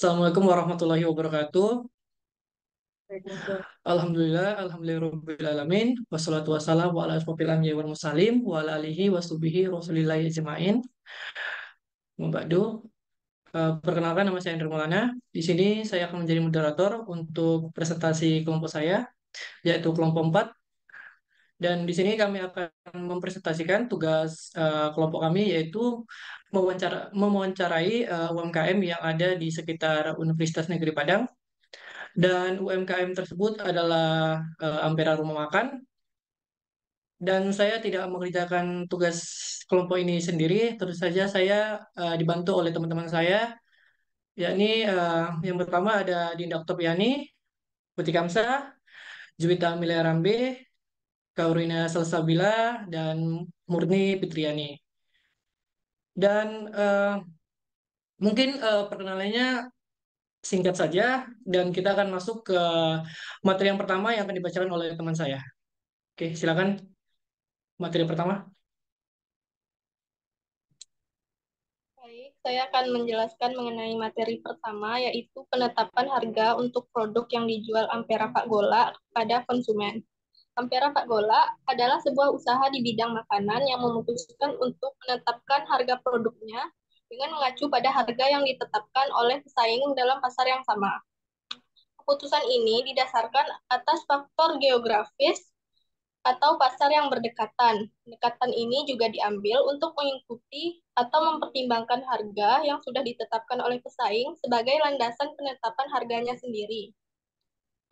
Assalamualaikum warahmatullahi wabarakatuh. Waalaikumsalam. Alhamdulillah alamin. Wassalatu wassalamu ala asrofil anbiya'i wal mursalin wa ala alihi wa sahbihi rasulillahi ajma'in. Membadu, perkenalkan nama saya Andrew Maulana. Di sini saya akan menjadi moderator untuk presentasi kelompok saya, yaitu kelompok 4. Dan di sini kami akan mempresentasikan tugas kelompok kami, yaitu mewawancarai UMKM yang ada di sekitar Universitas Negeri Padang. Dan UMKM tersebut adalah Ampera Rumah Makan. Dan saya tidak mengerjakan tugas kelompok ini sendiri, tentu saja saya dibantu oleh teman-teman saya, yakni yang pertama ada Dinda Oktopiani, Putih Kamsa, Juwita Amelia Rambe, Kaurina Salsabila, dan Murni Fitriani. Dan mungkin perkenalannya singkat saja, dan kita akan masuk ke materi yang pertama yang akan dibacakan oleh teman saya. Oke, silakan materi pertama. Baik, saya akan menjelaskan mengenai materi pertama, yaitu penetapan harga untuk produk yang dijual Ampera Pak Gola kepada konsumen. Ampera Pak Gola adalah sebuah usaha di bidang makanan yang memutuskan untuk menetapkan harga produknya dengan mengacu pada harga yang ditetapkan oleh pesaing dalam pasar yang sama. Keputusan ini didasarkan atas faktor geografis atau pasar yang berdekatan. Pendekatan ini juga diambil untuk mengikuti atau mempertimbangkan harga yang sudah ditetapkan oleh pesaing sebagai landasan penetapan harganya sendiri.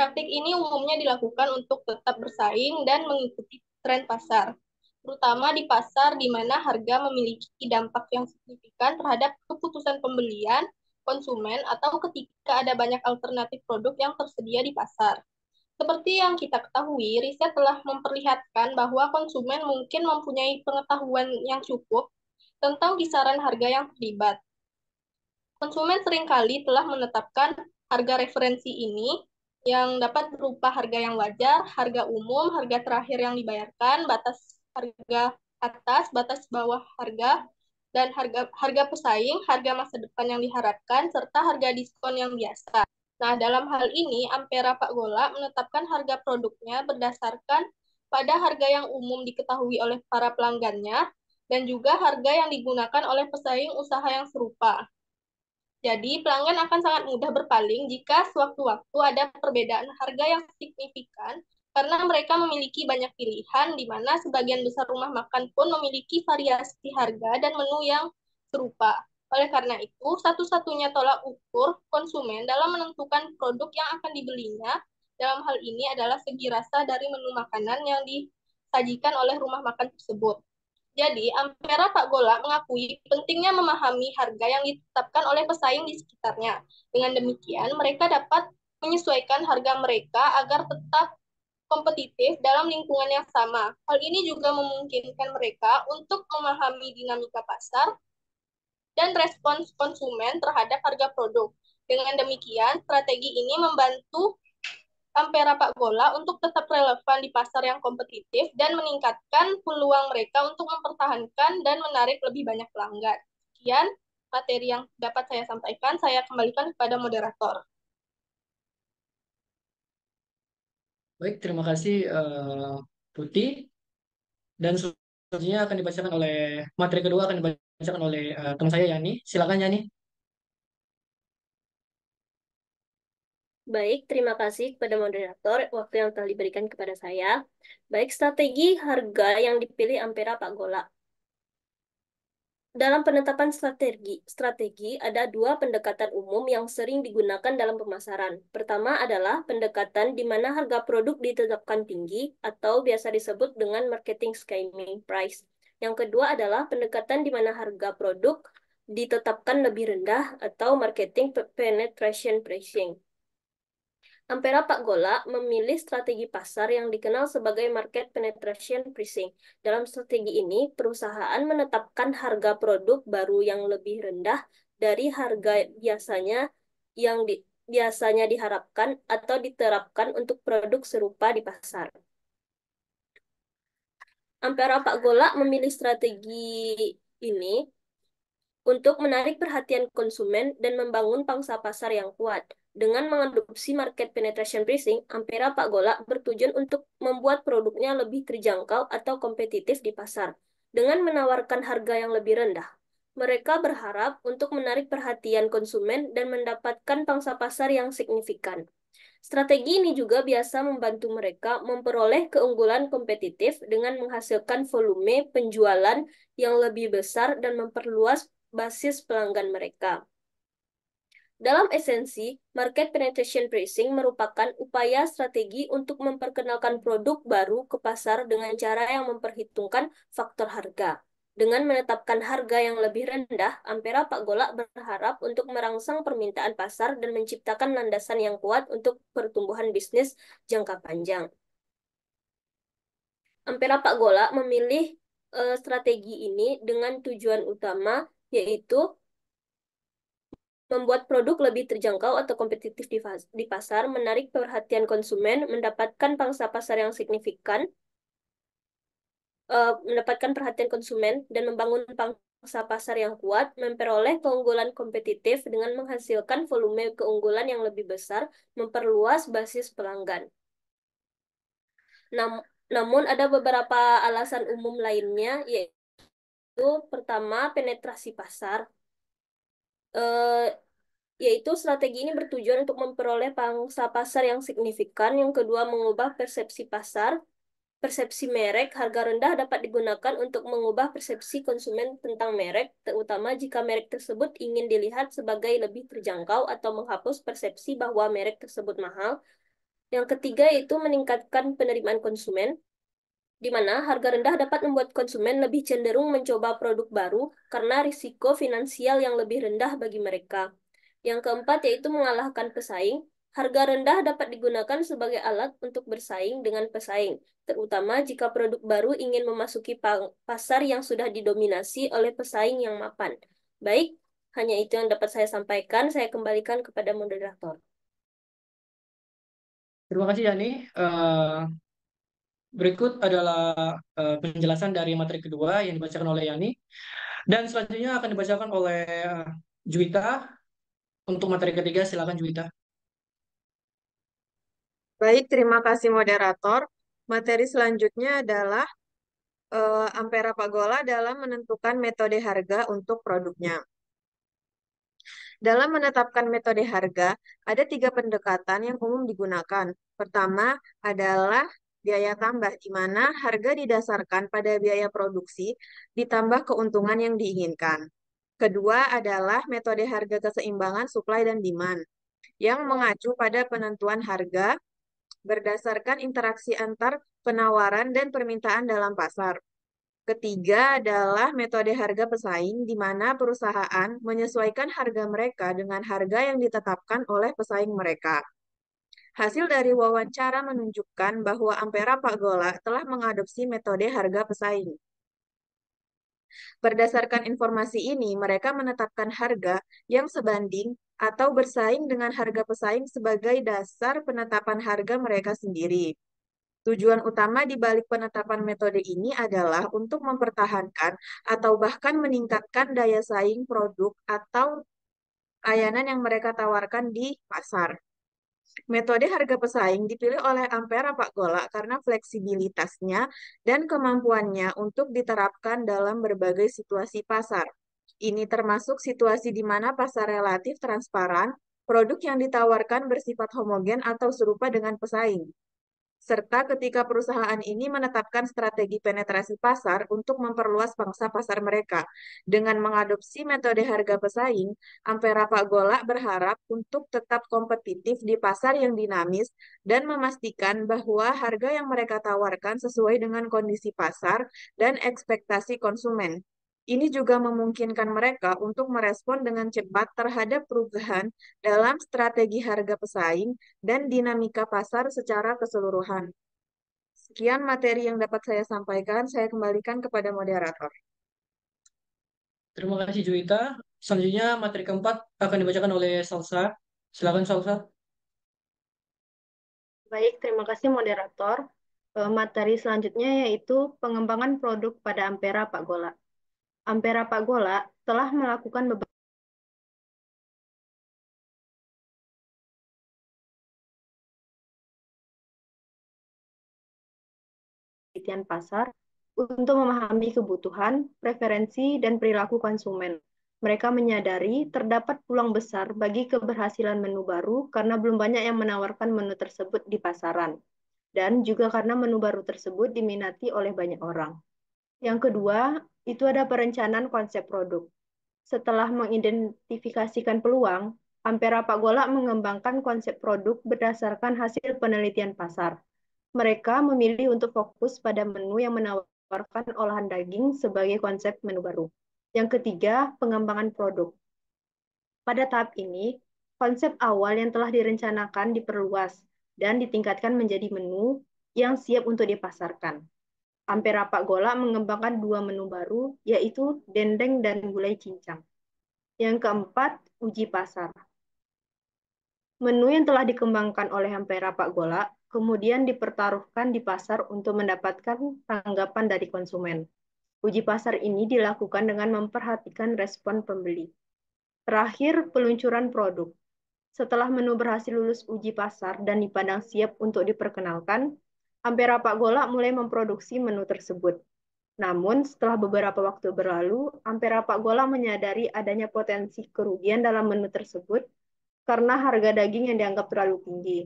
Praktik ini umumnya dilakukan untuk tetap bersaing dan mengikuti tren pasar, terutama di pasar di mana harga memiliki dampak yang signifikan terhadap keputusan pembelian konsumen atau ketika ada banyak alternatif produk yang tersedia di pasar. Seperti yang kita ketahui, riset telah memperlihatkan bahwa konsumen mungkin mempunyai pengetahuan yang cukup tentang kisaran harga yang terlibat. Konsumen seringkali telah menetapkan harga referensi ini yang dapat berupa harga yang wajar, harga umum, harga terakhir yang dibayarkan, batas harga atas, batas bawah harga, dan harga pesaing, harga masa depan yang diharapkan, serta harga diskon yang biasa. Nah, dalam hal ini, Ampera Pak Gola menetapkan harga produknya berdasarkan pada harga yang umum diketahui oleh para pelanggannya dan juga harga yang digunakan oleh pesaing usaha yang serupa. Jadi, pelanggan akan sangat mudah berpaling jika sewaktu-waktu ada perbedaan harga yang signifikan karena mereka memiliki banyak pilihan di mana sebagian besar rumah makan pun memiliki variasi harga dan menu yang serupa. Oleh karena itu, satu-satunya tolak ukur konsumen dalam menentukan produk yang akan dibelinya dalam hal ini adalah segi rasa dari menu makanan yang disajikan oleh rumah makan tersebut. Jadi, Ampera Pak Gola mengakui pentingnya memahami harga yang ditetapkan oleh pesaing di sekitarnya. Dengan demikian, mereka dapat menyesuaikan harga mereka agar tetap kompetitif dalam lingkungan yang sama. Hal ini juga memungkinkan mereka untuk memahami dinamika pasar dan respons konsumen terhadap harga produk. Dengan demikian, strategi ini membantu Ampera Pak Gola untuk tetap relevan di pasar yang kompetitif dan meningkatkan peluang mereka untuk mempertahankan dan menarik lebih banyak pelanggan. Sekian materi yang dapat saya sampaikan. Saya kembalikan kepada moderator. Baik, terima kasih Putih. Dan selanjutnya akan dibacakan oleh materi kedua akan dibacakan oleh teman saya Yani. Silakan Yani. Baik, terima kasih kepada moderator waktu yang telah diberikan kepada saya. Baik, strategi harga yang dipilih Ampera Pak Gola. Dalam penetapan strategi ada dua pendekatan umum yang sering digunakan dalam pemasaran. Pertama adalah pendekatan di mana harga produk ditetapkan tinggi atau biasa disebut dengan marketing scheming price. Yang kedua adalah pendekatan di mana harga produk ditetapkan lebih rendah atau marketing penetration pricing. Ampera Pak Gola memilih strategi pasar yang dikenal sebagai market penetration pricing. Dalam strategi ini, perusahaan menetapkan harga produk baru yang lebih rendah dari harga biasanya diharapkan atau diterapkan untuk produk serupa di pasar. Ampera Pak Gola memilih strategi ini untuk menarik perhatian konsumen dan membangun pangsa pasar yang kuat. Dengan mengadopsi market penetration pricing, Ampera Pak Golak bertujuan untuk membuat produknya lebih terjangkau atau kompetitif di pasar dengan menawarkan harga yang lebih rendah. Mereka berharap untuk menarik perhatian konsumen dan mendapatkan pangsa pasar yang signifikan. Strategi ini juga biasa membantu mereka memperoleh keunggulan kompetitif dengan menghasilkan volume penjualan yang lebih besar dan memperluas basis pelanggan mereka. Dalam esensi, market penetration pricing merupakan upaya strategi untuk memperkenalkan produk baru ke pasar dengan cara yang memperhitungkan faktor harga. Dengan menetapkan harga yang lebih rendah, Ampera Pak Golak berharap untuk merangsang permintaan pasar dan menciptakan landasan yang kuat untuk pertumbuhan bisnis jangka panjang. Ampera Pak Golak memilih strategi ini dengan tujuan utama yaitu membuat produk lebih terjangkau atau kompetitif di pasar, menarik perhatian konsumen, mendapatkan pangsa pasar yang signifikan, mendapatkan perhatian konsumen, dan membangun pangsa pasar yang kuat, memperoleh keunggulan kompetitif dengan menghasilkan volume keunggulan yang lebih besar, memperluas basis pelanggan. Namun ada beberapa alasan umum lainnya, yaitu pertama, penetrasi pasar. Yaitu strategi ini bertujuan untuk memperoleh pangsa pasar yang signifikan. Yang kedua, mengubah persepsi pasar. Persepsi merek, harga rendah dapat digunakan untuk mengubah persepsi konsumen tentang merek, terutama jika merek tersebut ingin dilihat sebagai lebih terjangkau atau menghapus persepsi bahwa merek tersebut mahal. Yang ketiga, yaitu meningkatkan penerimaan konsumen, di mana harga rendah dapat membuat konsumen lebih cenderung mencoba produk baru karena risiko finansial yang lebih rendah bagi mereka. Yang keempat yaitu mengalahkan pesaing. Harga rendah dapat digunakan sebagai alat untuk bersaing dengan pesaing, terutama jika produk baru ingin memasuki pasar yang sudah didominasi oleh pesaing yang mapan. Baik, hanya itu yang dapat saya sampaikan. Saya kembalikan kepada moderator. Terima kasih Yani. Berikut adalah penjelasan dari materi kedua yang dibacakan oleh Yani. Dan selanjutnya akan dibacakan oleh Juwita. Untuk materi ketiga, silakan Juwita. Baik, terima kasih moderator. Materi selanjutnya adalah Ampera Pagola dalam menentukan metode harga untuk produknya. Dalam menetapkan metode harga, ada 3 pendekatan yang umum digunakan. Pertama adalah biaya tambah, di mana harga didasarkan pada biaya produksi ditambah keuntungan yang diinginkan. Kedua adalah metode harga keseimbangan supply dan demand, yang mengacu pada penentuan harga berdasarkan interaksi antar penawaran dan permintaan dalam pasar. Ketiga adalah metode harga pesaing, di mana perusahaan menyesuaikan harga mereka dengan harga yang ditetapkan oleh pesaing mereka. Hasil dari wawancara menunjukkan bahwa Ampera Pagola telah mengadopsi metode harga pesaing. Berdasarkan informasi ini, mereka menetapkan harga yang sebanding atau bersaing dengan harga pesaing sebagai dasar penetapan harga mereka sendiri. Tujuan utama di balik penetapan metode ini adalah untuk mempertahankan atau bahkan meningkatkan daya saing produk atau layanan yang mereka tawarkan di pasar. Metode harga pesaing dipilih oleh Ampera Pak Gola karena fleksibilitasnya dan kemampuannya untuk diterapkan dalam berbagai situasi pasar. Ini termasuk situasi di mana pasar relatif transparan, produk yang ditawarkan bersifat homogen atau serupa dengan pesaing, serta ketika perusahaan ini menetapkan strategi penetrasi pasar untuk memperluas pangsa pasar mereka. Dengan mengadopsi metode harga pesaing, Ampera Pagola berharap untuk tetap kompetitif di pasar yang dinamis dan memastikan bahwa harga yang mereka tawarkan sesuai dengan kondisi pasar dan ekspektasi konsumen. Ini juga memungkinkan mereka untuk merespon dengan cepat terhadap perubahan dalam strategi harga pesaing dan dinamika pasar secara keseluruhan. Sekian materi yang dapat saya sampaikan. Saya kembalikan kepada moderator. Terima kasih Juwita. Selanjutnya materi keempat akan dibacakan oleh Salsa. Silakan Salsa. Baik, terima kasih moderator. Materi selanjutnya yaitu pengembangan produk pada Ampera Pagola. Ampera Pagola setelah melakukan beberapa penelitian pasar untuk memahami kebutuhan, preferensi, dan perilaku konsumen. Mereka menyadari terdapat peluang besar bagi keberhasilan menu baru karena belum banyak yang menawarkan menu tersebut di pasaran, dan juga karena menu baru tersebut diminati oleh banyak orang. Yang kedua, itu ada perencanaan konsep produk. Setelah mengidentifikasikan peluang, Ampera Pak Golak mengembangkan konsep produk berdasarkan hasil penelitian pasar. Mereka memilih untuk fokus pada menu yang menawarkan olahan daging sebagai konsep menu baru. Yang ketiga, pengembangan produk. Pada tahap ini, konsep awal yang telah direncanakan diperluas dan ditingkatkan menjadi menu yang siap untuk dipasarkan. Ampera Pak Golak mengembangkan dua menu baru, yaitu dendeng dan gulai cincang. Yang keempat, uji pasar. Menu yang telah dikembangkan oleh Ampera Pak Golak kemudian dipertaruhkan di pasar untuk mendapatkan tanggapan dari konsumen. Uji pasar ini dilakukan dengan memperhatikan respon pembeli. Terakhir, peluncuran produk. Setelah menu berhasil lulus uji pasar dan dipandang siap untuk diperkenalkan, Ampera Pak Golak mulai memproduksi menu tersebut. Namun, setelah beberapa waktu berlalu, Ampera Pak Golak menyadari adanya potensi kerugian dalam menu tersebut karena harga daging yang dianggap terlalu tinggi,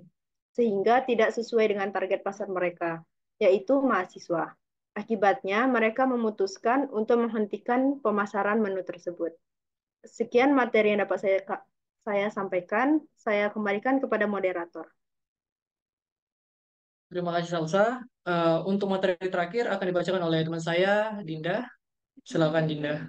sehingga tidak sesuai dengan target pasar mereka, yaitu mahasiswa. Akibatnya, mereka memutuskan untuk menghentikan pemasaran menu tersebut. Sekian materi yang dapat saya sampaikan. Saya kembalikan kepada moderator. Terima kasih Salsa. Untuk materi terakhir akan dibacakan oleh teman saya, Dinda. Silakan Dinda.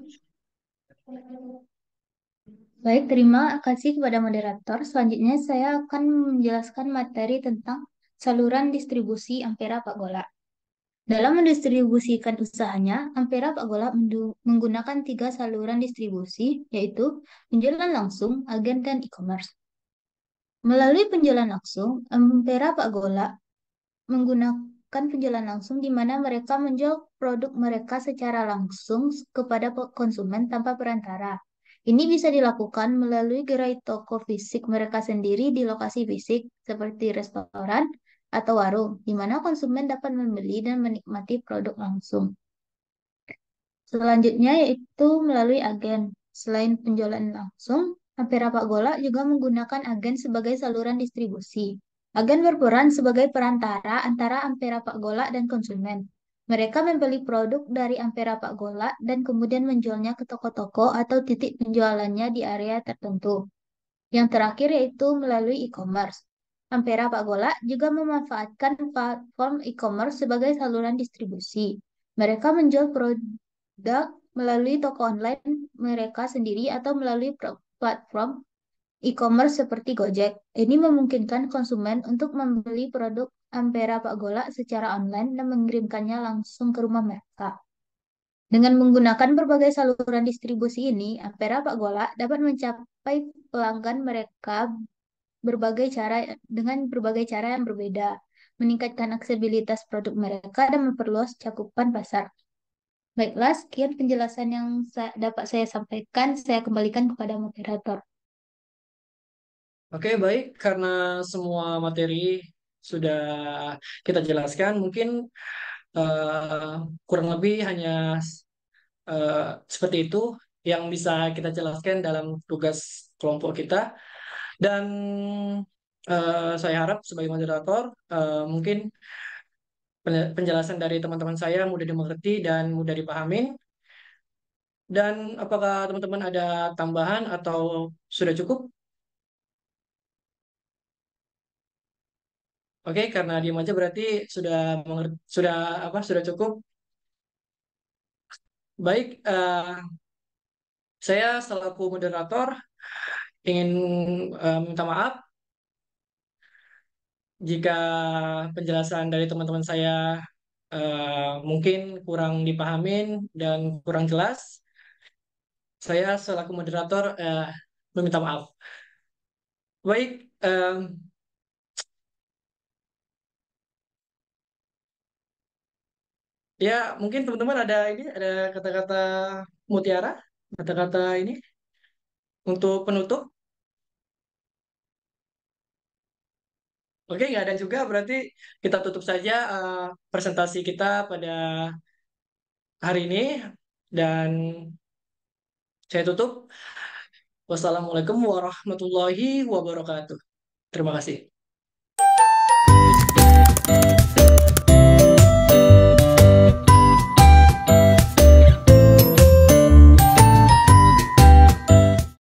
Baik, terima kasih kepada moderator. Selanjutnya saya akan menjelaskan materi tentang saluran distribusi Ampera Pak Gola. Dalam mendistribusikan usahanya, Ampera Pak Gola menggunakan 3 saluran distribusi, yaitu penjualan langsung, agen, dan e-commerce. Melalui penjualan langsung, Ampera Pak Gola menggunakan penjualan langsung di mana mereka menjual produk mereka secara langsung kepada konsumen tanpa perantara. Ini bisa dilakukan melalui gerai toko fisik mereka sendiri di lokasi fisik seperti restoran atau warung, di mana konsumen dapat membeli dan menikmati produk langsung. Selanjutnya yaitu melalui agen. Selain penjualan langsung, Ampera Pak Gola juga menggunakan agen sebagai saluran distribusi. Agen berperan sebagai perantara antara Ampera Pak Gola dan konsumen. Mereka membeli produk dari Ampera Pak Gola dan kemudian menjualnya ke toko-toko atau titik penjualannya di area tertentu. Yang terakhir yaitu melalui e-commerce. Ampera Pak Gola juga memanfaatkan platform e-commerce sebagai saluran distribusi. Mereka menjual produk melalui toko online mereka sendiri atau melalui platform e-commerce seperti Gojek. Ini memungkinkan konsumen untuk membeli produk Ampera Pak Gola secara online dan mengirimkannya langsung ke rumah mereka. Dengan menggunakan berbagai saluran distribusi ini, Ampera Pak Gola dapat mencapai pelanggan mereka dengan berbagai cara yang berbeda, meningkatkan aksesibilitas produk mereka dan memperluas cakupan pasar. Baiklah, sekian penjelasan yang dapat saya sampaikan. Saya kembalikan kepada moderator. Oke, baik. Karena semua materi sudah kita jelaskan, mungkin eh, kurang lebih hanya eh, seperti itu yang bisa kita jelaskan dalam tugas kelompok kita. Dan saya harap sebagai moderator, mungkin penjelasan dari teman-teman saya mudah dimengerti dan mudah dipahami. Dan apakah teman-teman ada tambahan atau sudah cukup? Oke, karena diam aja berarti sudah sudah sudah cukup. Baik, saya selaku moderator ingin minta maaf jika penjelasan dari teman-teman saya mungkin kurang dipahamin dan kurang jelas. Saya selaku moderator meminta maaf. Baik, ya mungkin teman-teman ada kata-kata mutiara kata-kata ini untuk penutup. Oke, nggak ada juga, berarti kita tutup saja presentasi kita pada hari ini. Dan saya tutup. Wassalamualaikum warahmatullahi wabarakatuh. Terima kasih.